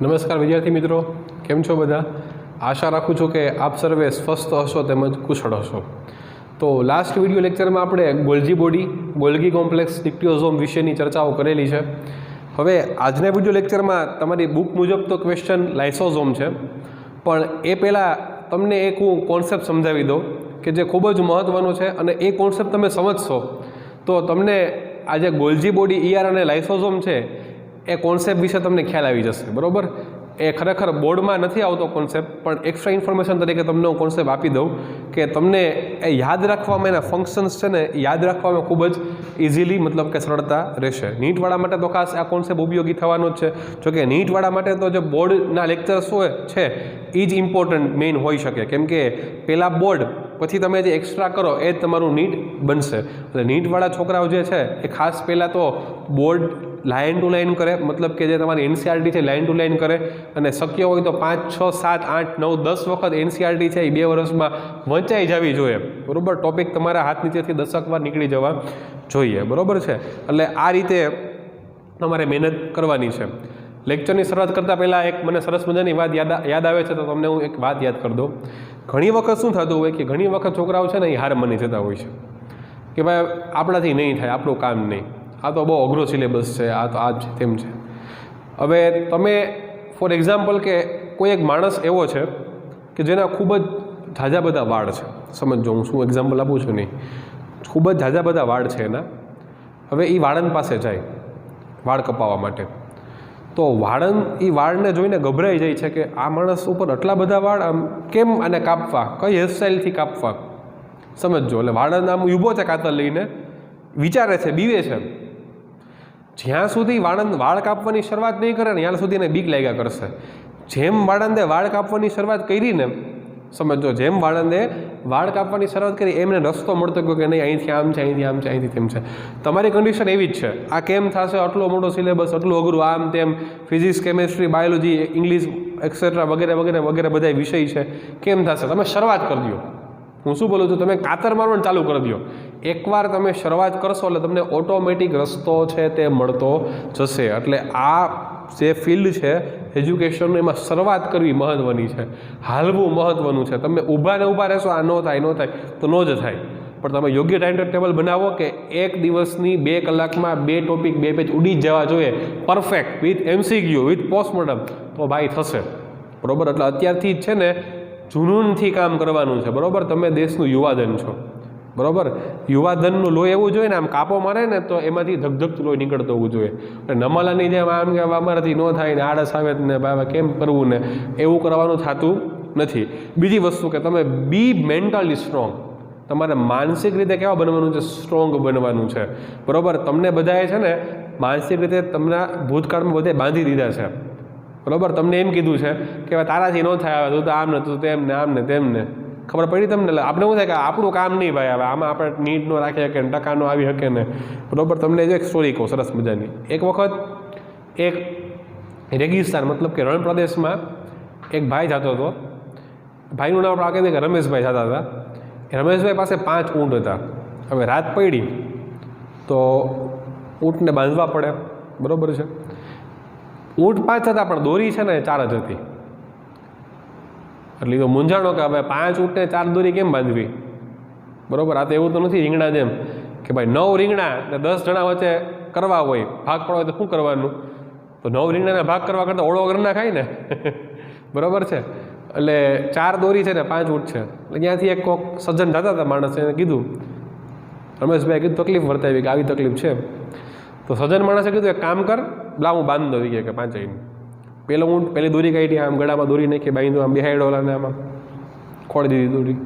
નમસ્કાર વિદ્યાર્થી મિત્રો, કેમ છો બધા? આશા રાખું છું કે આપ સર્વે સ્વસ્થ હશો તેમજ કુશળ હશો. તો લાસ્ટ વિડીયો લેક્ચરમાં આપણે ગોલ્જી બોડી, ગોલ્ગી કોમ્પ્લેક્સ, ડિક્ટિયોઝોમ વિશેની ચર્ચાઓ કરેલી છે. હવે આજના વિડીયો લેક્ચરમાં તમારી બુક મુજબ તો ક્વેશ્ચન લાઇસોઝોમ છે, પણ એ પહેલાં તમને એક હું કોન્સેપ્ટ સમજાવી દઉં કે જે ખૂબ જ મહત્ત્વનો છે, અને એ કોન્સેપ્ટ તમે સમજશો તો તમને આ જે ગોલ્જી બોડી, ઈઆર અને લાઇસોઝોમ છે એ કોન્સેપ્ટ વિશે તમને ખ્યાલ આવી જશે. બરાબર? એ ખરેખર બોર્ડમાં નથી આવતો કોન્સેપ્ટ, પણ એક્સ્ટ્રા ઇન્ફોર્મેશન તરીકે તમને હું કોન્સેપ્ટ આપી દઉં કે તમને એ યાદ રાખવામાં, એના ફંક્શન્સ છે ને યાદ રાખવામાં ખૂબ જ ઇઝીલી, મતલબ કે સરળતા રહેશે. નીટવાળા માટે તો ખાસ આ કોન્સેપ્ટ ઉપયોગી થવાનો જ છે. જોકે નીટવાળા માટે તો જે બોર્ડના લેક્ચર્સ હોય છે એ જ ઇમ્પોર્ટન્ટ મેઇન હોઈ શકે, કેમ કે પહેલાં બોર્ડ પછી તમે જે એક્સ્ટ્રા કરો એ જ તમારું નીટ બનશે. એટલે નીટવાળા છોકરાઓ જે છે એ ખાસ પહેલાં તો બોર્ડ લાઇન ટુ લાઇન કરે, મતલબ કે જે તમારી એનસીઆરટી છે લાઇન ટુ લાઇન કરે, અને શક્ય હોય તો 5, 6, 7, 8, 9, 10 વખત એનસીઆરટી છે એ 2 વર્ષમાં વંચાઈ જવી જોઈએ. બરાબર? ટોપિક તમારા હાથ નીચેથી 10 વાર નીકળી જવા જોઈએ. બરાબર છે? એટલે આ રીતે તમારે મહેનત કરવાની છે. લેક્ચરની શરૂઆત કરતાં પહેલાં એક મને સરસ મજાની વાત યાદ આવે છે, તો તમને હું એક વાત યાદ કરી દઉં. ઘણી વખત શું થતું હોય કે ઘણી વખત છોકરાઓ છે ને એ હાર માની જતા હોય છે કે ભાઈ આપણાથી નહીં થાય, આપણું કામ નહીં, આ તો બહુ અઘરો સિલેબસ છે, આ તો આ છે તેમ છે. હવે તમે ફોર એક્ઝામ્પલ કે કોઈ એક માણસ એવો છે કે જેના ખૂબ જ ઝાઝા બધા વાળ છે. સમજો, હું શું એક્ઝામ્પલ આપું છું નહીં, ખૂબ જ ઝાઝા બધા વાળ છે એના. હવે એ વાળંદ પાસે જાય વાળ કપાવવા માટે, તો વાળંદ એ વાળને જોઈને ગભરાઈ જાય છે કે આ માણસ ઉપર આટલા બધા વાળ, આમ કેમ આને કાપવા, કઈ હેરસ્ટાઈલથી કાપવા. સમજો, એટલે વાળંદ આમ ઊભો છે કાતર લઈને, વિચારે છે, બીવે છે. જ્યાં સુધી વાળંદ વાળ કાપવાની શરૂઆત નહીં કરે ને ત્યાં સુધી એને બીક લાગ્યા કરશે. જેમ વાળંદે વાળ કાપવાની શરૂઆત કરી ને, સમજો, જેમ વાળંદે વાળ કાપવાની શરૂઆત કરી એમને રસ્તો મળતો ગયો કે નહીં, અહીંથી આમ છે, અહીંથી આમ છે, અહીંથી તેમ છે. તમારી કન્ડિશન એવી જ છે. આ કેમ થશે, આટલો મોટો સિલેબસ, આટલું અઘરું, આમ તેમ, physics, chemistry, biology, English et cetera વગેરે વગેરે વગેરે બધા વિષય છે, કેમ થશે? તમે શરૂઆત કરી દો. હું શું બોલું છું, તમે કાતર મારવાનું ચાલુ કરી દો. એકવાર તમે શરૂઆત કરશો એટલે તમને ઓટોમેટિક રસ્તો છે તે મળતો જશે. એટલે આ જે ફિલ્ડ છે એજ્યુકેશનનું, એમાં શરૂઆત કરવી મહત્ત્વની છે, હાલવું મહત્ત્વનું છે. તમે ઊભા ને ઊભા રહેશો, આ ન થાય તો ન જ થાય. પણ તમે યોગ્ય ટાઈમ ટેબલ બનાવો કે એક દિવસની 2 કલાકમાં 2 ટોપિક 2 પેજ ઉડી જ જવા જોઈએ, perfect, with MCQ, with postmortem, તો ભાઈ થશે. બરાબર? એટલે અત્યારથી જ છે ને જુનૂનથી કામ કરવાનું છે. બરાબર? તમે દેશનું યુવાધન છો. બરાબર? યુવાધનનું લોહી એવું જોઈએ ને, આમ કાપો મારે ને તો એમાંથી ધગધગતું લોહી નીકળતું હોવું જોઈએ. એટલે નમાલાની જેમ આમ કે અમારાથી ન થાય ને, આળસ આવે ને, ભાઈ કેમ કરવું ને, એવું કરવાનું થતું નથી. બીજી વસ્તુ કે તમે બી મેન્ટલી સ્ટ્રોંગ. તમારે માનસિક રીતે કેવા બનવાનું છે? સ્ટ્રોંગ બનવાનું છે. બરાબર? તમને બધાએ છે ને માનસિક રીતે તમને ભૂતકાળમાં બધે બાંધી દીધા છે. બરાબર? તમને એમ કીધું છે કે તારાથી ન થાય, તું તો આમ ને, તું તેમ ને, આમ ને તેમ ને. ખબર પડી તમને? એટલે આપણે શું થાય કે આપણું કામ નહીં ભાઈ, હવે આમાં આપણે નીટ ન રાખી શકે ને, ટકા ન આવી શકે ને. બરાબર? તમને એક સ્ટોરી કહું સરસ મજાની. એક વખત એક રેગિસ્તાન, મતલબ કે રણ પ્રદેશમાં એક ભાઈ જતો હતો. ભાઈનું નામ આપણે કહે કે રમેશભાઈ જતા હતા. રમેશભાઈ પાસે 5 ઊંટ હતા. હવે રાત પડી તો ઊંટને બાંધવા પડે. બરાબર છે? ઊંટ 5 હતા પણ દોરી છે ને 4 જ હતી. એટલે તો મૂંઝાણો કે હવે 5 ઊંટને 4 દોરી કેમ બાંધવી. બરાબર? આ તો એવું તો નથી રીંગણા જેમ કે ભાઈ 9 રીંગણા ને 10 જણા વચ્ચે કરવા હોય, ભાગ પડવા હોય તો શું કરવાનું? તો 9 રીંગણાને ભાગ કરવા કરતાં ઓળો કરી નાખાય ને. બરાબર છે? એટલે 4 દોરી છે ને 5 ઊંટ છે. એટલે ત્યાંથી એક કોક સજ્જન થતા હતા માણસે, એને કીધું, રમેશભાઈ કીધું તકલીફ વર્તાવી કે આવી તકલીફ છે. તો સજ્જન માણસે કીધું એક કામ કર, લા હું બાંધ દઉં કે 5 પેલો ઊંટ પેલી દોરી કાઢી, આમ ગળામાં દોરી નાખી, બાંધ્યું, આમ બેહાડ્યો ઓલાને, આમાં ખોડી દીધી દોરી.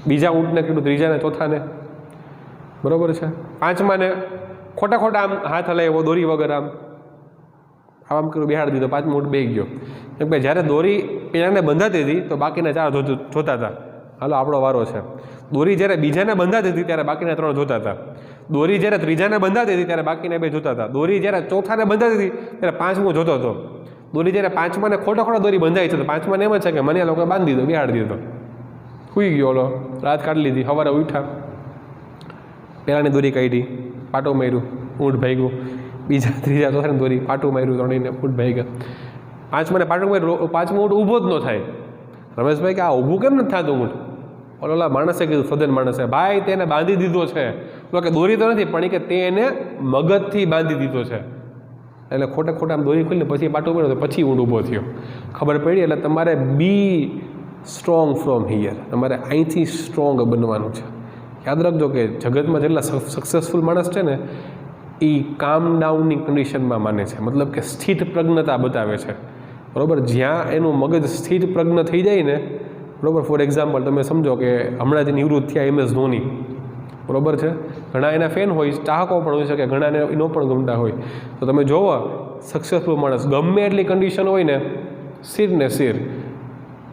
બીજા ઊંટને કીધું, ત્રીજાને, ચોથાને. બરાબર છે? 5માને ખોટા આમ હાથ હલાવ્યો દોરી વગર, આમ કર્યું, બેહાડી દીધો. 5મો ઊંટ બેસી ગયો. કેમ કે જ્યારે દોરી પેલાને બંધાતી હતી તો બાકીના 4 જોતા હતા, હાલો આપણો વારો છે. દોરી જ્યારે બીજાને બંધાતી હતી ત્યારે બાકીના 3 જોતા હતા. દોરી જ્યારે ત્રીજાને બંધાતી હતી ત્યારે બાકીના 2 જોતા હતા. દોરી જ્યારે ચોથાને બંધાતી હતી ત્યારે 5મો જોતો હતો. દોરી જ્યારે 5માને ખોટા દોરી બંધાઈ છે તો 5માને એમ જ છે કે મને લોકો બાંધી દીધો, બેહાડી દીધો. સૂઈ ગયો ઓલો, રાત કાઢી લીધી. સવારે ઉઠ્યા, પહેલાંની દોરી કાઢી, પાટો માર્યું, ઊંટ ભાગ્યું. બીજા ત્રીજા ચોથાની દોરી પાટું માર્યું, ત્રણેયને ઊંટ ભાગ્યા. પાંચમો ઊંટ ઊભો જ ન થાય. રમેશભાઈ કે આ ઊભું કેમ નથી થતું ઊંટ? ઓલા માણસે કીધું, સદન માણસે, ભાઈ તેને બાંધી દીધો છે. કે દોરી તો નથી પણ કે તે એને મગજથી બાંધી દીધો છે. એટલે ખોટા ખોટા આમ દોરી ખોલીને પછી પાટું પડ્યું તો પછી ઊંટ ઊભો થયો. ખબર પડી. એટલે તમારે બી સ્ટ્રોંગ ફ્રોમ હિયર, તમારે અહીંથી સ્ટ્રોંગ બનવાનું છે. યાદ રાખજો કે જગતમાં જેટલા સક્સેસફુલ માણસ છે ને એ કામ ડાઉનની કન્ડિશનમાં માને છે, મતલબ કે સ્થિત પ્રજ્ઞતા બતાવે છે. બરાબર, જ્યાં એનું મગજ સ્થિત પ્રજ્ઞ થઈ જાય ને, બરાબર. ફોર એક્ઝામ્પલ તમે સમજો કે હમણાં જે નિવૃત્ત થયા MS ધોની, બરાબર છે, ઘણા એના ફેન હોય, ચાહકો પણ હોઈ શકે, ઘણાને એનો પણ ગમતા હોય. તો તમે જોવો સક્સેસફુલ માણસ ગમે એટલી કન્ડિશન હોય ને, સિર ને સિર,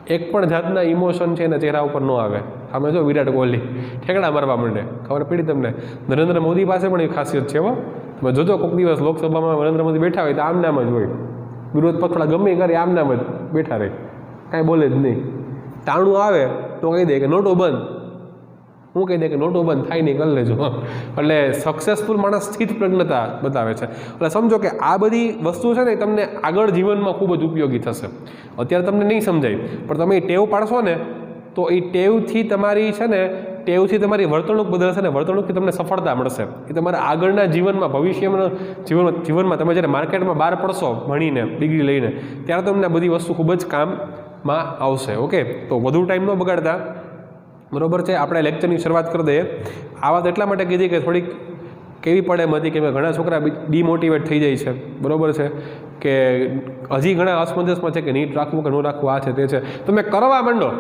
એક પણ જાતના ઇમોશન છે એના ચહેરા ઉપર ન આવે. આમે જો વિરાટ કોહલી ઠેકડા મારવા માંડે, ખબર પડી તમને? નરેન્દ્ર મોદી પાસે પણ એ ખાસિયત છે. તમે જોજો કોઈક દિવસ લોકસભામાં નરેન્દ્ર મોદી બેઠા હોય તો આમ નામ જ હોય, વિરોધ પક્ષ ગમે કરે આમ નામ જ બેઠા રહે, કાંઈ બોલે જ નહીં. તાણું આવે તો કહી દે કે નોટો બંધ, હું કહી દે કે નોટો બંધ થાય નહીં, કરી લેજો. એટલે સક્સેસફુલ માણસ સ્થિત પ્રજ્ઞતા બતાવે છે. એટલે સમજો કે આ બધી વસ્તુ છે ને તમને આગળ જીવનમાં ખૂબ જ ઉપયોગી થશે. અત્યારે તમને નહીં સમજાય પણ તમે એ ટેવ પાડશો ને તો એ ટેવથી તમારી છે ને, ટેવથી તમારી વર્તણૂક બદલશે ને વર્તણૂકથી તમને સફળતા મળશે. એ તમારા આગળના જીવનમાં, ભવિષ્યમાં જીવનમાં તમે જ્યારે માર્કેટમાં બહાર પડશો ભણીને, ડિગ્રી લઈને, ત્યારે તમને આ બધી વસ્તુ ખૂબ જ કામમાં આવશે. ઓકે, તો વધુ ટાઈમ ન બગાડતા, બરાબર છે, આપણે લેક્ચરની શરૂઆત કરી દઈએ. આ વાત એટલા માટે કીધી કે થોડીક કેવી પડે એમ હતી કે ઘણા છોકરા ડિમોટિવેટ થઈ જાય છે, બરાબર છે, કે હજી ઘણા અસમંજસમાં છે કે નીટ રાખવું કે ન રાખવું, આ છે તે છે. તમે કરવા માંડો,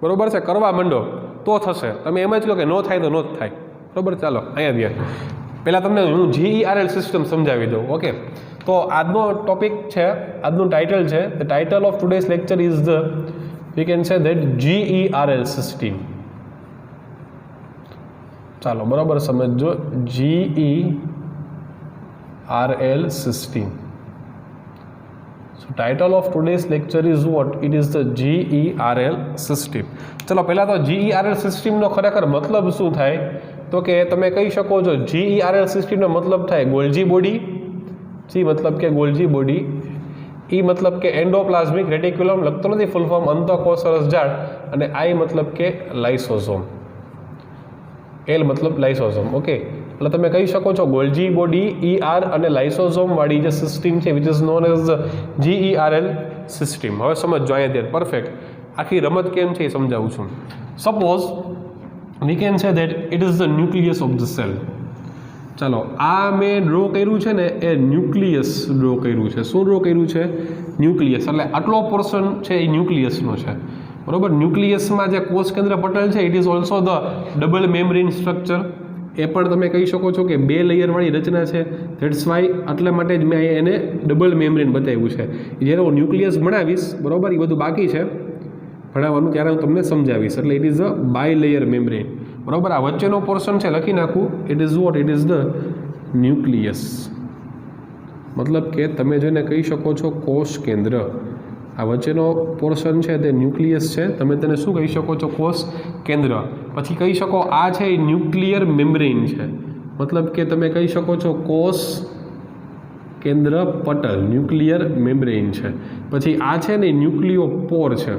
બરાબર છે, કરવા માંડો તો થશે. તમે એમ જ કહો કે ન થાય તો ન જ થાય, બરાબર. ચાલો અહીંયા દે પહેલાં તમને હું GERL સિસ્ટમ સમજાવી દઉં. ઓકે, તો આજનો ટોપિક છે, આજનું ટાઇટલ છે, the title of today's lecture is the, we can say that GERL system. ચાલો બરાબર સમજો, GERL system. So title of today's lecture is what? It is the GERL system. ચલો પહેલા તો GERL system નો ખરેખર મતલબ શું થાય? તો કે તમે કહી શકો છો GERL system નો મતલબ થાય ગોલ્જી બોડી. G મતલબ કે ગોલ્જી બોડી, E મતલબ કે એન્ડોપ્લાઝમિક રેટિક્યુલમ, લખતો નથી ફૂલ ફોર્મ, અંતઃકોષ રસજાળ, અને I મતલબ કે લાઇસોઝોમ, L મતલબ લાઇસોઝોમ. ઓકે, એટલે તમે કહી શકો છો ગોલ્જી બોડી, ER અને લાઇસોઝોમ વાળી જે સિસ્ટમ છે which is known as GERL system. હવે સમજો અહીંયા there, પરફેક્ટ. આખી રમત કેમ છે એ સમજાવું છું. Suppose V can say that it is the nucleus of the cell. ચાલો, આ મેં ડ્રો કર્યું છે ને એ ન્યુક્લિયસ ડ્રો કર્યું છે. શું ડ્રો કર્યું છે? ન્યુક્લિયસ. એટલે આટલો પોર્શન છે એ ન્યુક્લિયસનો છે, બરાબર. ન્યુક્લિયસમાં જે કોષ કેન્દ્ર પટલ છે it is also the double membrane structure. એ પણ તમે કહી શકો છો કે 2 લેયરવાળી રચના છે. ધેટ્સ વાય, એટલા માટે જ મેં એને ડબલ મેમ્બ્રેન બતાવ્યું છે. જ્યારે હું ન્યુક્લિયસ ભણાવીશ, બરાબર, એ બધું બાકી છે ભણાવવાનું, ત્યારે હું તમને સમજાવીશ. એટલે it is a bilayer membrane, બરાબર. આ વચ્ચેનો પોર્શન છે લખી નાખું, it is what? It is the nucleus. મતલબ કે તમે જેને કહી શકો છો કોષ કેન્દ્ર. આ વચ્ચેનો પોર્શન છે તે ન્યુક્લિયસ છે, તમે તેને શું કહી શકો છો? કોષ કેન્દ્ર. પછી કહી શકો આ છે એ ન્યુક્લિયર મેમ્બ્રેન છે, મતલબ કે તમે કહી શકો છો કોષ કેન્દ્ર પટલ, ન્યુક્લિયર મેમ્બ્રેન છે. પછી આ છે ને ન્યુક્લિયોપોર છે,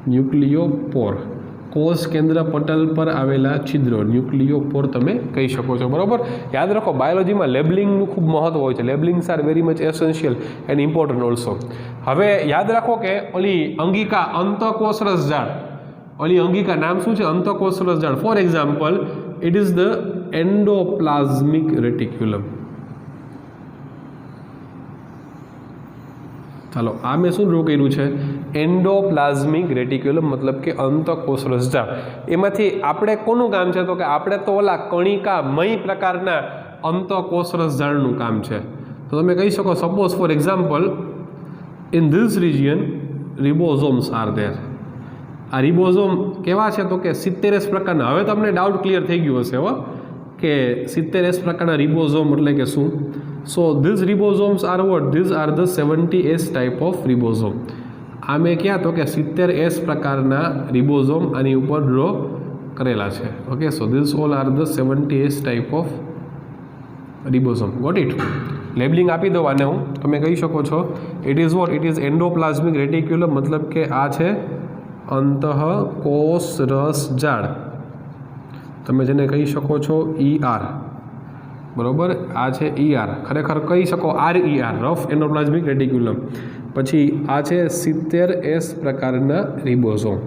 ન્યુક્લિયોપોર, કોષ કેન્દ્ર પટલ પર આવેલા છિદ્રો, ન્યુક્લિયોપોર તમે કહી શકો છો, બરાબર. યાદ રાખો બાયોલોજીમાં લેબલિંગનું ખૂબ મહત્વ હોય છે. Labelings are very much essential and important also. હવે યાદ રાખો કે ઓલી અંગિકા, અંતઃકોષ રસજાળ, ઓલી અંગિકા નામ શું છે? અંતઃકોષ રસજાળ. For example it is the endoplasmic reticulum. ચાલો, આ મેં શું ડ્રો કર્યું છે? એન્ડોપ્લાઝમિક રેટિક્યુલમ, મતલબ કે અંતઃકોષ રસજાળ. એમાંથી આપણે કોનું કામ છે? તો કે આપણે તો ઓલા કણિકામય પ્રકારના અંતઃકોષ રસજાળનું કામ છે. તો તમે કહી શકો suppose for example in this region ribosomes are there. આ રિબોઝોમ કેવા છે? તો કે 70S પ્રકારના. હવે તમને ડાઉટ ક્લિયર થઈ ગયો હશે હો કે 70S પ્રકારના રિબોઝોમ એટલે કે શું? So this ribosomes R vote? This R the 70S type of ribosome. આ મેં ક્યાં? તો કે 70S પ્રકારના રિબોઝોમ આની ઉપર ડ્રો કરેલા છે. Okay, so this all are the 70S type of ribosome. Got it? Labelling આપી દો આને હું, તમે કહી શકો છો it is what, it is endoplasmic reticulum, મતલબ કે આ છે અંતઃકોષરસ જાળ, તમે જેને કહી શકો છો ER, બરાબર, આ છે ER, ખરેખર કહી શકો RER, રફ એન્ડોપ્લાઝમિક રેટિક્યુલમ. પછી આ છે 70S પ્રકારના ribosome.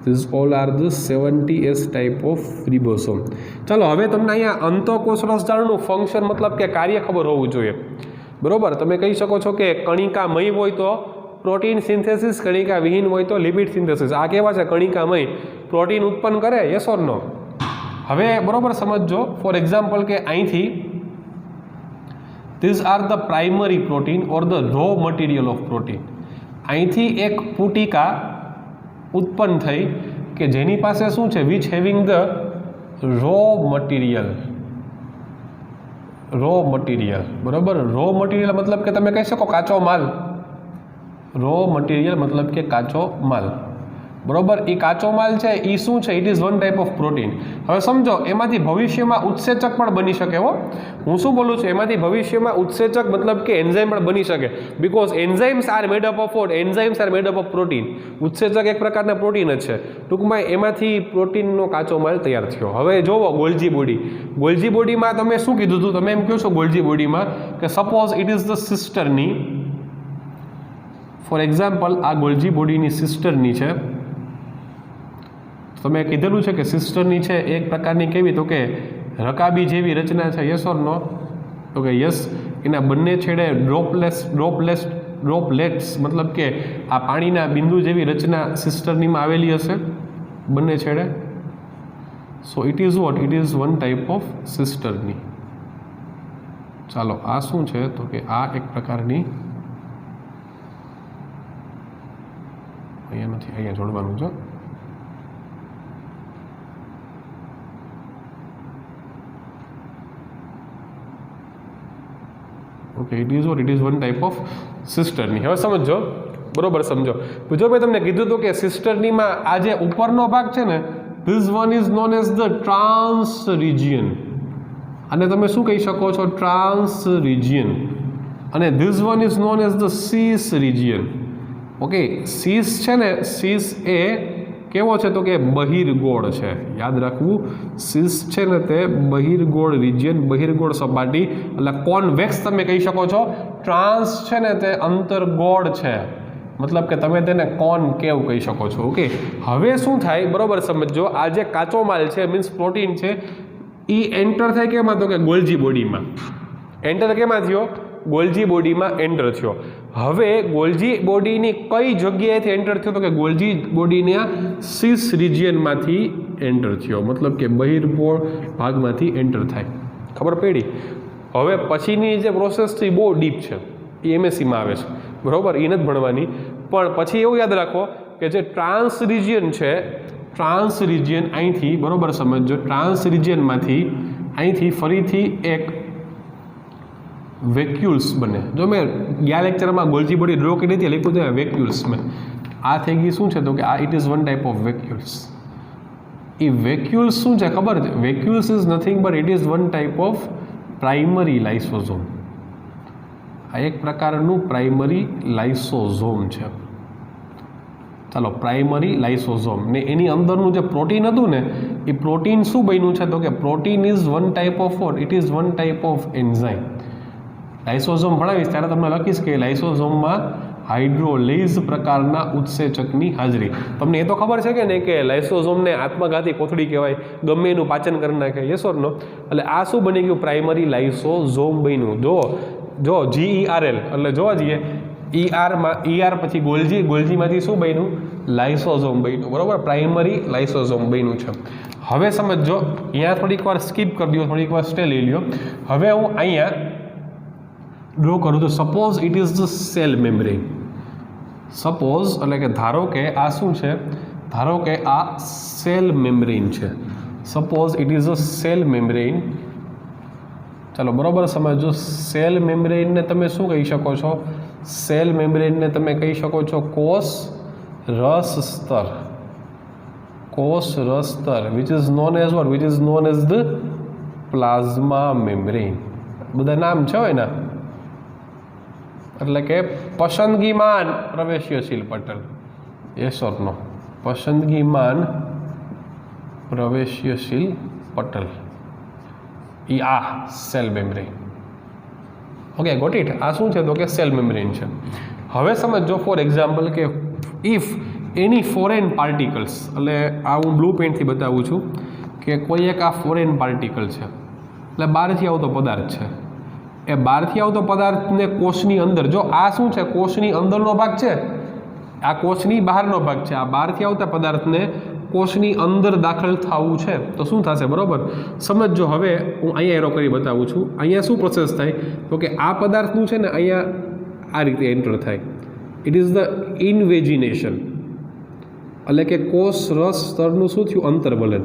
These all are the 70S type of ribosome. ચાલો હવે તમને અહીંયા અંતઃકોષરસ જાળનું ફંક્શન મતલબ કે કાર્ય ખબર હોવું જોઈએ, બરોબર. તમે કહી શકો છો કે કણિકામય હોય તો પ્રોટીન સિન્થેસિસ, કણિકા વિહીન હોય તો લિપિડ સિન્થેસિસ. આ કેવા છે? કણિકામય, પ્રોટીન ઉત્પન્ન કરે, યસ ઓર નો? હવે બરોબર સમજજો. ફોર એક્ઝામ્પલ કે અહીંથી these are the primary protein or the raw material of protein. અહીંથી એક પુટિકા ઉત્પન્ન થઈ કે જેની પાસે શું છે? Which having the raw material, બરોબર. રો મટીરિયલ મતલબ કે તમે કહી શકો કાચો માલ, રો મટીરિયલ મતલબ કે કાચો માલ, બરોબર. એ કાચો માલ છે એ શું છે? It is one type of protein. હવે સમજો એમાંથી ભવિષ્યમાં ઉત્સેચક પણ બની શકે. હો, હું શું બોલું છું? એમાંથી ભવિષ્યમાં ઉત્સેચક મતલબ કે એન્ઝાઇમ પણ બની શકે, because enzymes are made up of what? Enzymes are made up of protein. ઉત્સેચક એક પ્રકારના પ્રોટીન જ છે. ટૂંકમાં એમાંથી પ્રોટીનનો કાચો માલ તૈયાર થયો. હવે જોવો ગોલ્જી બોડી. ગોલ્જી બોડીમાં તમે શું કીધું હતું? તમે એમ કહો છો ગોલ્જી બોડીમાં કે suppose it is the cisternae, for example આ ગોલ્જી બોડીની સિસ્ટરની છે. તમે કીધેલું છે કે સિસ્ટરની છે એક પ્રકારની કેવી? તો કે રકાબી જેવી રચના છે, યસ ઓર નો? તો કે યસ. એના બંને છેડે ડ્રોપલેટ્સ મતલબ કે આ પાણીના બિંદુ જેવી રચના સિસ્ટરનીમાં આવેલી હશે બંને છેડે. So it is what? It is one type of cisternae. ચાલો આ શું છે? તો કે આ એક પ્રકારની, અહીંયા નથી, અહીંયા જોડવાનું છે. Okay, it is what? It is one type of cisternae. હવે સમજો, બરોબર સમજો. જો મેં તમને કીધું હતું કે સિસ્ટરનીમાં આ જે ઉપરનો ભાગ છે ને, this one is known as the trans region, અને તમે શું કહી શકો છો? Trans region. અને this one is known as the cis region. Okay, cis છે ને, સીસ એ કેવો છે? તો કે બહિર્ગોળ છે. યાદ રાખવું, સીસ છે ને તે બહિર્ગોળ રિજિયન, બહિર્ગોળ સપાટી, એટલે કોન્વેક્સ તમે કહી શકો છો. ટ્રાન્સ છે ને તે અંતર્ગોળ છે, મતલબ કે તમે તેને કોનકેવ કહી શકો છો. ઓકે, હવે શું થાય? બરોબર સમજો. આ જે કાચો માલ છે મીન્સ પ્રોટીન છે, એ એન્ટર થાય કેમાં? તો કે ગોલ્જી બોડીમાં. એન્ટર કેમાં થયો? ગોલ્જી બોડીમાં એન્ટર થયો. હવે ગોલ્જી બોડીની કઈ જગ્યાએથી એન્ટર થયો? તો કે ગોલ્જી બોડીના સીસ રિજિયનમાંથી એન્ટર થયો, મતલબ કે બહિર્ગોળ ભાગમાંથી એન્ટર થાય. ખબર પડી? હવે પછીની જે પ્રોસેસ છે એ બહુ ડીપ છે, એ MSCમાં આવે છે, બરાબર, એ નથી ભણવાની. પણ પછી એવું યાદ રાખો કે જે ટ્રાન્સ રિજિયન છે, ટ્રાન્સ રિજિયન અહીંથી, બરાબર સમજો, ટ્રાન્સ રિજિયનમાંથી અહીંથી ફરીથી એક વેક્યુલ્સ બને. જો મેં ગયા લેક્ચરમાં ગોલ્જી બોડી ડ્રો કરી હતી, લખ્યું છે વેક્યુલ્સ. મેં આ થઈ ગઈ શું છે? તો કે આ it is one type of vacuoles. એ વેક્યુલ્સ શું છે ખબર છે? Vacuoles is nothing but it is one type of primary lysosome. આ એક પ્રકારનું પ્રાઇમરી લાઇસોઝોમ છે. ચાલો, પ્રાઇમરી લાઇસોઝોમ ને એની અંદરનું જે પ્રોટીન હતું ને, એ પ્રોટીન શું બન્યું છે? તો કે protein is one type of what? It is one type of enzyme. Lysosome ભણાવીશ ત્યારે તમને લખીશ કે લાઇસોઝોમમાં હાઇડ્રોલેઝ પ્રકારના ઉત્સેચકની હાજરી. તમને એ તો ખબર છે કે નહીં કે લાઇસોઝોમને આત્મઘાતી કોથળી કહેવાય, ગમે એનું પાચન કરી નાખે, યસ ઓર નો? એટલે આ શું બની ગયું? પ્રાઇમરી લાઇસોઝોમ બન્યું. જો GERL એટલે જોવા જઈએ, ER પછી ગોલ્જીમાંથી શું બન્યું? લાઇસોઝોમ બન્યું, બરાબર, પ્રાઇમરી લાઇસોઝોમ બન્યું છે. હવે સમજો, અહીંયા થોડીક વાર સ્કીપ કરી દો, થોડીક વાર સ્ટે લઈ લ્યો. હવે હું અહીંયા ડ્રો કરું તો suppose it is the cell membrane. Suppose એટલે કે ધારો કે આ શું છે? ધારો કે આ સેલ મેમ્બ્રેન છે. Suppose it is a cell membrane. ચાલો બરાબર સમજો. સેલ મેમ્બ્રેનને તમે શું કહી શકો છો? સેલ મેમ્બ્રેનને તમે કહી શકો છો કોષ રસ સ્તર. કોષ રસ સ્તર which is known as what? Which is known as the plasma membrane. બધા નામ છે હોય ને, એટલે કે પસંદગીમાન પ્રવેશ્યશીલ પટલ. યસ ઓર નો? પસંદગીમાન પ્રવેશ્યશીલ પટલ એ આ cell membrane. Okay, got it. આ શું છે તો કે સેલ મેમ્બ્રેન છે. હવે સમજો ફોર એક્ઝામ્પલ કે ઇફ એની ફોરેન પાર્ટિકલ્સ, એટલે આ હું બ્લુ પેન્ટથી બતાવું છું કે કોઈ એક આ ફોરેન પાર્ટિકલ છે, એટલે બહારથી આવતો પદાર્થ છે. એ બહારથી આવતો પદાર્થને કોષની અંદર, જો આ શું છે કોષની અંદરનો ભાગ છે, આ કોષની બહારનો ભાગ છે, આ બહારથી આવતા પદાર્થને કોષની અંદર દાખલ થવું છે તો શું થશે? બરાબર. સમજો હવે હું અહીંયા એરો કરી બતાવું છું. અહીંયા શું પ્રોસેસ થાય તો કે આ પદાર્થનું છે ને અહીંયા આ રીતે એન્ટર થાય. ઇટ ઇઝ ધ ઇનવેજિનેશન, એટલે કે કોષ રસ સ્તરનું શું થયું? અંતર્વલન.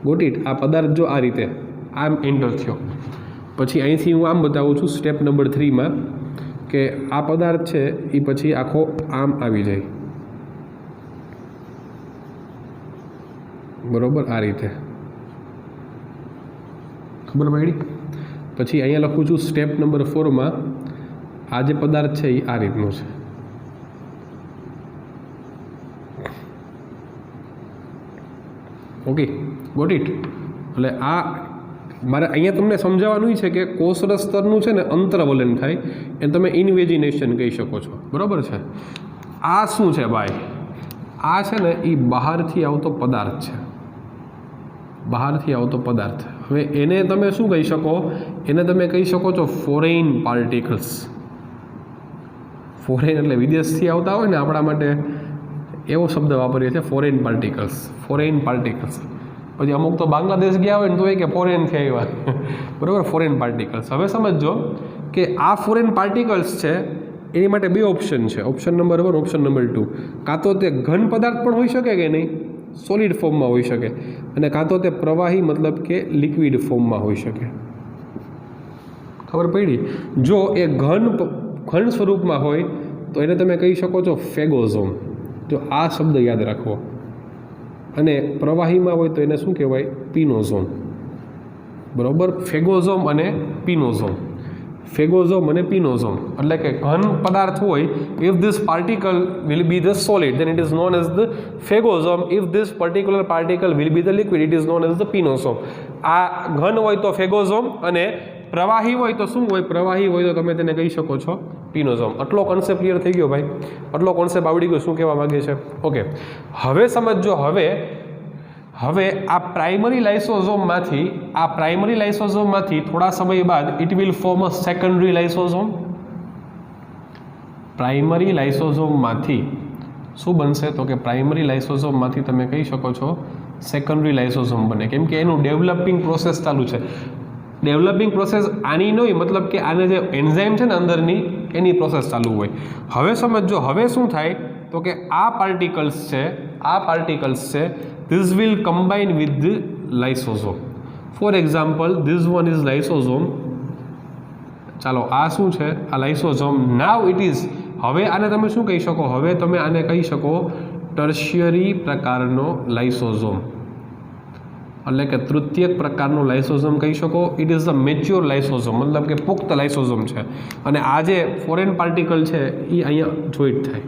Got it. આ પદાર્થ જો આ રીતે આમ એન્ટર થયો, પછી અહીંથી હું આમ બતાવું છું સ્ટેપ નંબર 3માં કે આ પદાર્થ છે એ પછી આખો આમ આવી જાય. બરાબર, આ રીતે. ખબર પડી? પછી અહીંયા લખું છું સ્ટેપ નંબર 4માં આ જે પદાર્થ છે એ આ રીતનો છે. Okay, got it. એટલે આ મારે અહીંયા તમને સમજાવવાનું છે કે કોષરસ સ્તરનું છે ને અંતર્વલન થાય એને તમે ઇન્વેજિનેશન કહી શકો છો. બરાબર છે. આ શું છે ભાઈ? આ છે ને એ બહારથી આવતો પદાર્થ છે, બહારથી આવતો પદાર્થ. હવે એને તમે શું કહી શકો? એને તમે કહી શકો છો ફોરેન પાર્ટિકલ્સ. ફોરેન એટલે વિદેશથી આવતા હોય ને, આપણા માટે એવો શબ્દ વાપરીએ છીએ ફોરેન પાર્ટિકલ્સ. Foreign particles. પછી અમુક તો બાંગ્લાદેશ ગયા હોય ને તો એ કે ફોરેનથી આવ્યા. બરાબર, ફોરેન પાર્ટિકલ્સ. હવે સમજો કે આ ફોરેન પાર્ટિકલ્સ છે એની માટે બે ઓપ્શન છે. Option number 1, option number 2. કાં તો તે ઘન પદાર્થ પણ હોઈ શકે કે નહીં, સોલિડ ફોર્મમાં હોઈ શકે, અને કાં તો તે પ્રવાહી મતલબ કે લિક્વિડ ફોર્મમાં હોઈ શકે. ખબર પડી? જો એ ઘન સ્વરૂપમાં હોય તો એને તમે કહી શકો છો ફેગોઝોમ. જો આ શબ્દ યાદ રાખવો. અને પ્રવાહીમાં હોય તો એને શું કહેવાય? પિનોઝોમ. બરાબર, ફેગોઝોમ અને પિનોઝોમ. ફેગોઝોમ અને પિનોઝોમ એટલે કે ઘન પદાર્થ હોય, if this particle will be the solid then it is known as the phagosome. if this particular particle will be the liquid it is known as the pinosome. આ ઘન હોય તો ફેગોઝોમ, અને પ્રવાહી હોય તો શું હોય? પ્રવાહી હોય તો તમે તેને કહી શકો છો પિનોઝોમ. આટલો કોન્સેપ્ટ ક્લિયર થઈ ગયો ભાઈ? આટલો કોન્સેપ્ટ આવડી ગયો શું કહેવા માગે છે? ઓકે, હવે સમજો. હવે આ પ્રાઇમરી લાઇસોઝોમમાંથી થોડા સમય બાદ it will form a secondary lysosome. Primary લાઇસોઝોમમાંથી શું બનશે તો કે પ્રાઇમરી લાઇસોઝોમમાંથી તમે કહી શકો છો સેકન્ડરી લાઇસોઝોમ બને, કેમ કે એનું ડેવલપિંગ પ્રોસેસ ચાલુ છે. ડેવલપિંગ પ્રોસેસ આની નહીં, મતલબ કે આને જે એન્ઝાઇમ છે ને અંદરની એની પ્રોસેસ ચાલુ હોય. હવે સમજો હવે શું થાય તો કે આ પાર્ટિકલ્સ છે this will combine with the lysosome. For example, this one is lysosome. ચાલો આ શું છે? આ લાઇસોઝોમ. નાવ ઇટ ઇઝ, હવે આને તમે શું કહી શકો? હવે તમે આને કહી શકો ટર્શિયરી પ્રકારનો લાઇસોઝોમ, એટલે કે તૃતીયક પ્રકારનો લાઇસોઝોમ કહી શકો. It is a mature lysosome, મતલબ કે પુખ્ત લાઇસોઝોમ છે. અને આ જે ફોરેન પાર્ટિકલ છે એ અહીંયા જોઈન્ટ થાય.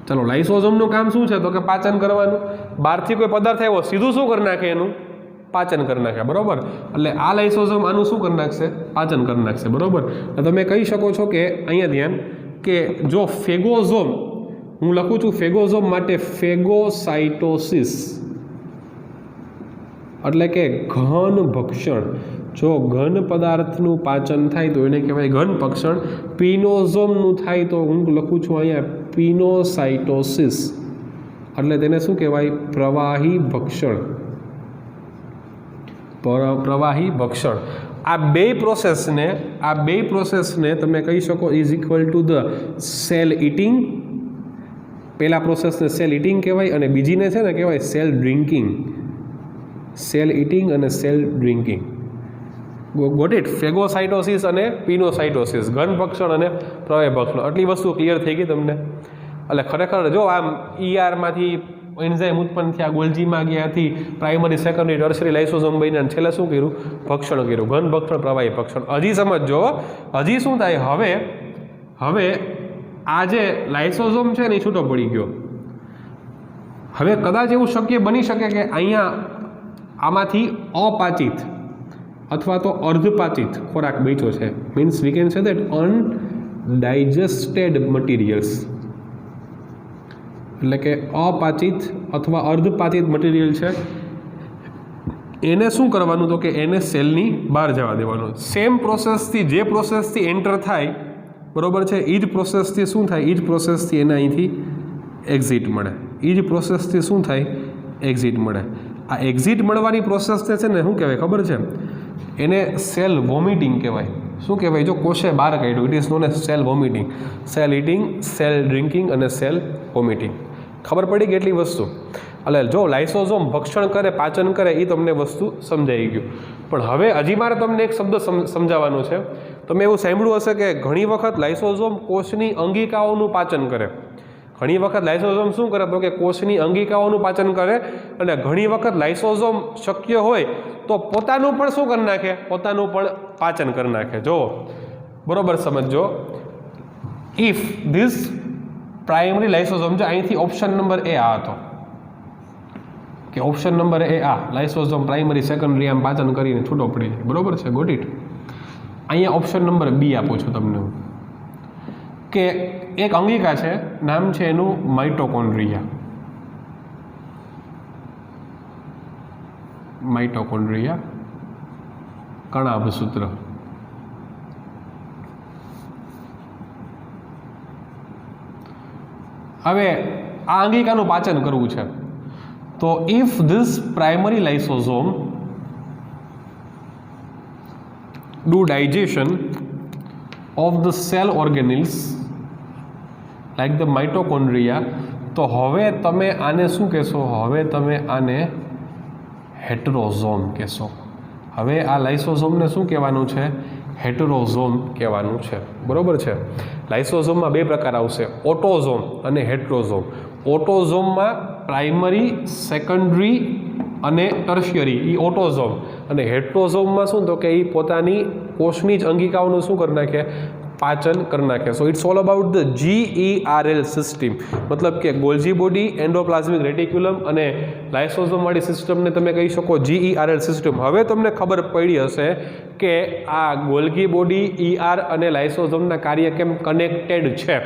ચલો, લાઇસોઝોમનું કામ શું છે તો કે પાચન કરવાનું. બહારથી કોઈ પદાર્થ આવ્યો સીધું શું કરી નાખે? એનું પાચન કરી નાખે. બરાબર, એટલે આ લાઇસોઝોમ આનું શું કરી નાખશે? પાચન કરી નાખશે. બરાબર, તમે કહી શકો છો કે અહીંયા ધ્યાન કે જો ફેગોઝોમ હું લખું છું, ફેગોઝોમ માટે ફેગોસાઇટોસિસ એટલે કે ઘન ભક્ષણ. જો ઘન પદાર્થનું પાચન થાય તો એને કહેવાય ઘન ભક્ષણ. પિનોઝોમનું થાય તો હું લખું છું અહીંયા પિનોસાઇટોસિસ, એટલે તેને શું કહેવાય? પ્રવાહી ભક્ષણ. પ્રવાહી ભક્ષણ. આ બે પ્રોસેસને તમે કહી શકો is equal to the cell eating. પહેલા પ્રોસેસને સેલ ઇટિંગ કહેવાય અને બીજીને છે ને કહેવાય સેલ ડ્રિંકિંગ. સેલ ઇટિંગ અને cell drinking. Got it? Phagocytosis અને પિનોસાઇટોસિસ, ઘન ભક્ષણ અને પ્રવાહી ભક્ષણ. આટલી વસ્તુ ક્લિયર થઈ ગઈ તમને? એટલે ખરેખર જો આમ ઈઆરમાંથી એન્ઝાઇમ ઉત્પન્ન થયા, ગોલ્જીમાં ગયાથી પ્રાઇમરી, સેકન્ડરી, ટર્શરી લાઇસોઝોમ બન્યા, છેલ્લે શું કર્યું? ભક્ષણ કર્યું. ઘન ભક્ષણ, પ્રવાહી ભક્ષણ. હજી સમજો, હજી શું થાય? હવે આ જે લાઇસોઝોમ છે ને એ છૂટો પડી ગયો. હવે કદાચ એવું શક્ય બની શકે કે અહીંયા આમાંથી અપાચિત અથવા તો અર્ધપાચિત ખોરાક બચ્યો છે. Means we can say that undigested materials, એટલે કે અપાચિત અથવા અર્ધપાચિત મટીરિયલ છે. એને શું કરવાનું તો કે એને સેલની બહાર જવા દેવાનું. સેમ પ્રોસેસથી જે પ્રોસેસથી એન્ટર થાય બરાબર છે એ જ પ્રોસેસથી શું થાય, એ જ પ્રોસેસથી એને અહીંથી એક્ઝિટ મળે. એ જ પ્રોસેસથી શું થાય, એક્ઝિટ મળે. આ એક્ઝિટ મળવાની પ્રોસેસને છે ને શું કહેવાય ખબર છે, એને સેલ વોમિટિંગ કહેવાય. શું કહેવાય, જો કોષે બહાર કાઢ્યું, it is known as cell vomiting. Cell eating, cell drinking અને સેલ વોમિટિંગ. ખબર પડી કેટલી વસ્તુ. એટલે જો લાઇસોઝોમ ભક્ષણ કરે, પાચન કરે, એ તમને વસ્તુ સમજાઈ ગયું. પણ હવે હજી મારે તમને એક શબ્દ સમજાવવાનો છે. તમે એવું સાંભળ્યું હશે કે ઘણી વખત લાઇસોઝોમ કોષની અંગિકાઓનું પાચન કરે. ઘણી વખત લાઇસોઝોમ શું કરે તો કે કોષની અંગિકાઓનું પાચન કરે, અને ઘણી વખત લાઇસોઝોમ શક્ય હોય તો પોતાનું પણ શું કરી નાખે, પોતાનું પણ પાચન કરી નાખે. જો બરોબર સમજો, ઇફ ધીસ પ્રાઇમરી લાઇસોઝોમ, જો અહીંથી ઓપ્શન નંબર એ આ હતો કે ઓપ્શન નંબર એ આ લાઇસોઝોમ પ્રાઇમરી સેકન્ડરી આમ પાચન કરીને છૂટો પડી જાય. બરોબર છે, ગોટ ઇટ. અહીંયા ઓપ્શન નંબર બી આપું છું તમને કે એક અંગિકા છે, નામ છે એનું માઇટોકોન્ડ્રિયા. માઇટોકોન્ડ્રિયા કણાભસૂત્ર. હવે આ અંગિકાનું પાચન કરવું છે તો if this primary lysosome do digestion of the cell organelles like the mitochondria, તો હવે તમે આને શું કહેશો, હવે તમે આને હેટરોઝોમ કહેશો. હવે આ લાઇસોઝોમને શું કહેવાનું છે, હેટરોઝોમ કહેવાનું છે. બરોબર છે. લાઇસોઝોમમાં બે પ્રકાર આવશે, ઓટોઝોમ અને હેટરોઝોમ. ઓટોઝોમમાં પ્રાઇમરી, સેકન્ડરી અને ટર્શિયરી, એ ઓટોઝોમ. અને હેટરોઝોમમાં શું તો કે એ પોતાની કોષની જ અંગિકાઓનું શું કરી નાખે, પાચન કરી નાખે. So it's all about the GERL system. મતલબ કે ગોલ્જી બોડી, એન્ડોપ્લાઝમિક રેટિક્યુલમ અને લાઇસોઝોમવાળી સિસ્ટમને તમે કહી શકો GERL સિસ્ટમ. હવે તમને ખબર પડી હશે કે આ ગોલ્ગી બોડી, ER અને લાઇસોઝોમના કાર્ય કેમ કનેક્ટેડ છે.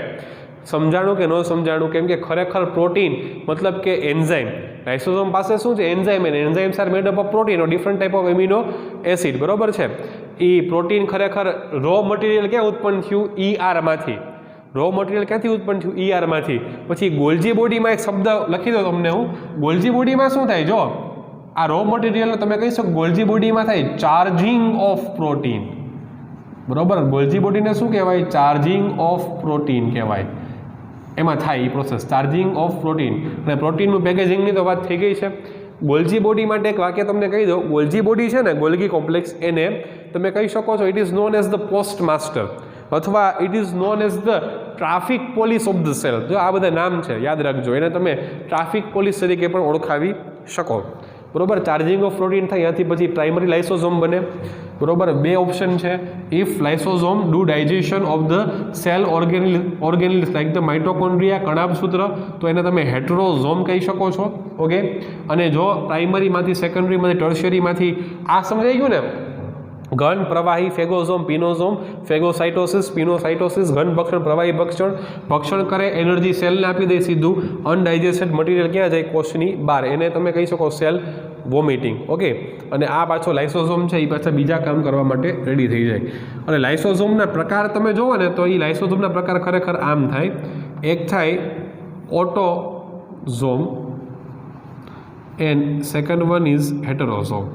સમજાણું કે ન સમજાણું, કેમ કે ખરેખર પ્રોટીન મતલબ કે એન્ઝાઇમ, લાઇસોઝોમ પાસે શું છે, એન્ઝાઇમ. અને enzymes are made up of protein or different type of amino acid. બરોબર છે. એ પ્રોટીન ખરેખર રો મટીરિયલ ક્યાં ઉત્પન્ન થયું, ERમાંથી. રો મટીરિયલ ક્યાંથી ઉત્પન્ન થયું, ERમાંથી. પછી ગોલ્જી બોડીમાં એક શબ્દ લખી દો તમને હું. ગોલ્જી બોડીમાં શું થાય, જો આ રો મટીરિયલને તમે કહી શકો ગોલ્જી બોડીમાં થાય ચાર્જિંગ ઓફ પ્રોટીન. બરોબર. ગોલ્જી બોડીને શું કહેવાય, ચાર્જિંગ ઓફ પ્રોટીન કહેવાય. એમાં થાય એ પ્રોસેસ ચાર્જિંગ ઓફ પ્રોટીન. અને પ્રોટીનનું પેકેજિંગની તો વાત થઈ ગઈ છે. ગોલ્જી બોડી માટે એક વાક્ય તમને કહી દો. ગોલ્જી બોડી છે ને, ગોલ્ગી કોમ્પ્લેક્સ, એને તમે કહી શકો છો it is known as the post master, અથવા it is known as the traffic police of the cell. જો આ બધા નામ છે, યાદ રાખજો. એને તમે ટ્રાફિક પોલીસ તરીકે પણ ઓળખાવી શકો. બરોબર. ચાર્જિંગ ઓફ પ્રોટીન થાય, ત્યાંથી પછી પ્રાઇમરી લાઇસોઝોમ બને. બરોબર. બે ઓપ્શન છે, if lysosome do digestion of the cell organelles like the mitochondria, કણાભસૂત્ર, તો એને તમે હેટરોઝોમ કહી શકો છો. ઓકે. અને જો પ્રાઇમરીમાંથી, સેકન્ડરીમાંથી, ટર્શિયરીમાંથી, આ સમજાઈ ગયું ને, ઘન પ્રવાહી ફેગોઝોમ, પિનોઝોમ, ફેગોસાઇટોસિસ, પિનોસાઇટોસિસ, ઘન ભક્ષણ, પ્રવાહી ભક્ષણ કરે, એનર્જી સેલને આપી દે સીધું. અનડાઇજેસ્ટેડ મટીરિયલ ક્યાં જાય, કોષની બહાર. એને તમે કહી શકો સેલ વોમિટિંગ. ઓકે. અને આ પાછો લાઇસોઝોમ છે એ પાછા બીજા કામ કરવા માટે રેડી થઈ જાય. અને લાઇસોઝોમના પ્રકાર તમે જુઓ ને તો એ લાઇસોઝોમના પ્રકાર ખરેખર આમ થાય. એક થાય ઓટોઝોમ એન્ડ સેકન્ડ વન ઇઝ હેટરોઝોમ,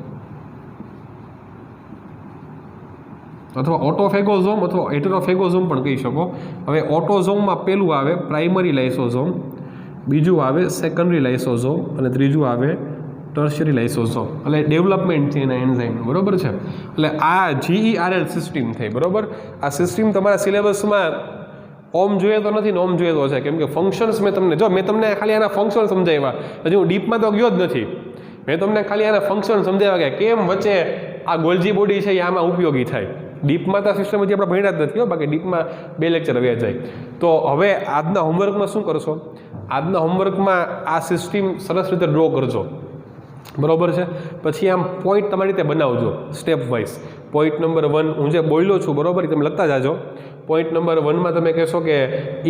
અથવા ઓટોફેગોઝોમ અથવા હેટરોફેગોઝોમ પણ કહી શકો. હવે ઓટોઝોમમાં પહેલું આવે પ્રાઇમરી લાઇસોઝોમ, બીજું આવે સેકન્ડરી લાઇસોઝોમ, અને ત્રીજું આવે ટર્શિયરી લાઇસોઝોમ. એટલે ડેવલપમેન્ટ છે એના એન્ઝાઇમ. બરોબર છે. એટલે આ GERL સિસ્ટમ થઈ. બરોબર. આ સિસ્ટમ તમારા સિલેબસમાં ઓમ જોઈએ તો નથી ને ઓમ જોઈએ તો છે, કેમ કે ફંક્શન્સ મેં તમને ખાલી આના ફંક્શન સમજાવ્યા, હજી હું ડીપમાં તો ગયો જ નથી. મેં તમને ખાલી આના ફંક્શન સમજાવ્યા કે કેમ વચ્ચે આ ગોલ્જી બોડી છે એ આમાં ઉપયોગી થાય. ડીપમાં તો સિસ્ટમ હજી આપણે ભણ્યા જ નથી હો, બાકી ડીપમાં 2 લેક્ચર વ્યા જાય. તો હવે આજના હોમવર્કમાં શું કરશો? આજના હોમવર્કમાં આ સિસ્ટમ સરસ રીતે ડ્રો કરજો, બરાબર છે. પછી આમ પોઈન્ટ તમારી રીતે બનાવજો સ્ટેપ વાઇઝ. પોઈન્ટ નંબર 1 હું જે બોલ્યો છું, બરાબર, તમે લખતા જાજો. પોઈન્ટ નંબર 1માં તમે કહેશો કે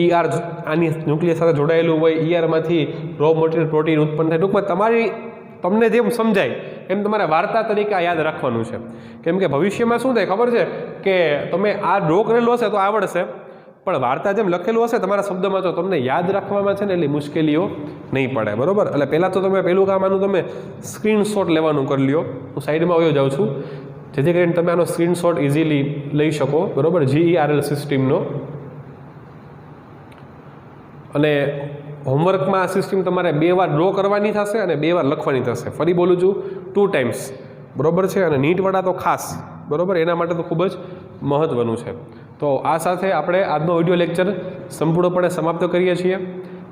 ER આની ન્યુક્લિયસ સાથે જોડાયેલું હોય, ERમાંથી રો મટીરિયલ પ્રોટીન ઉત્પન્ન થાય. ટૂંકમાં તમને જેમ સમજાય એમ તમારે વાર્તા તરીકે આ યાદ રાખવાનું છે. કેમ કે ભવિષ્યમાં શું થાય ખબર છે કે તમે આ ડ્રો કરેલું હશે તો આવડશે, પણ વાર્તા જેમ લખેલું હશે તમારા શબ્દમાં તો તમને યાદ રાખવામાં છે ને એટલી મુશ્કેલીઓ નહીં પડે, બરાબર. એટલે પહેલાં તો તમે પહેલું કામ આનું તમે સ્ક્રીનશોટ લેવાનું કરી લ્યો. હું સાઈડમાં આવ્યો જાઉં છું જેથી કરીને તમે આનો સ્ક્રીનશોટ ઇઝીલી લઈ શકો, બરાબર, GERL સિસ્ટમનો. અને હોમવર્કમાં આ સિસ્ટમ તમારે 2 વાર ડ્રો કરવાની થશે અને 2 વાર લખવાની થશે. ફરી બોલું છું, 2 ટાઈમ્સ, બરાબર છે. અને નીટવાળા તો ખાસ, બરાબર, એના માટે તો ખૂબ જ મહત્ત્વનું છે. તો આ સાથે આપણે આજનો વિડીયો લેક્ચર સંપૂર્ણપણે સમાપ્ત કરીએ છીએ.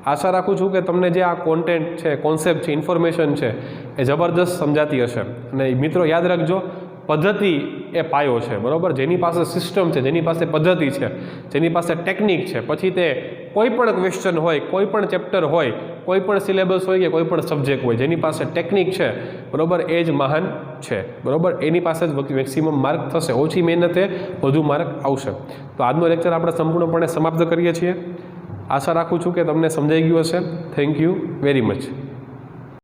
આશા રાખું છું કે તમને જે આ કોન્ટેન્ટ છે, કોન્સેપ્ટ છે, ઇન્ફોર્મેશન છે એ જબરદસ્ત સમજાતી હશે. અને મિત્રો યાદ રાખજો, પદ્ધતિ એ પાયો છે, બરાબર. જેની પાસે સિસ્ટમ છે, જેની પાસે પદ્ધતિ છે, જેની પાસે ટેકનિક છે, પછી તે કોઈ પણ ક્વેશ્ચન હોય, કોઈ પણ ચેપ્ટર હોય, કોઈ પણ સિલેબસ હોય કે કોઈ પણ સબ્જેક્ટ હોય, જેની પાસે ટેકનિક છે, બરાબર, એ જ મહાન છે, બરાબર. એની પાસે જ મેક્સિમમ માર્ક થશે, ઓછી મહેનતે વધુ માર્ક આવશે. તો આજનો લેક્ચર આપણે સંપૂર્ણપણે સમાપ્ત કરીએ છીએ. આશા રાખું છું કે તમને સમજાઈ ગયું હશે. Thank you very much.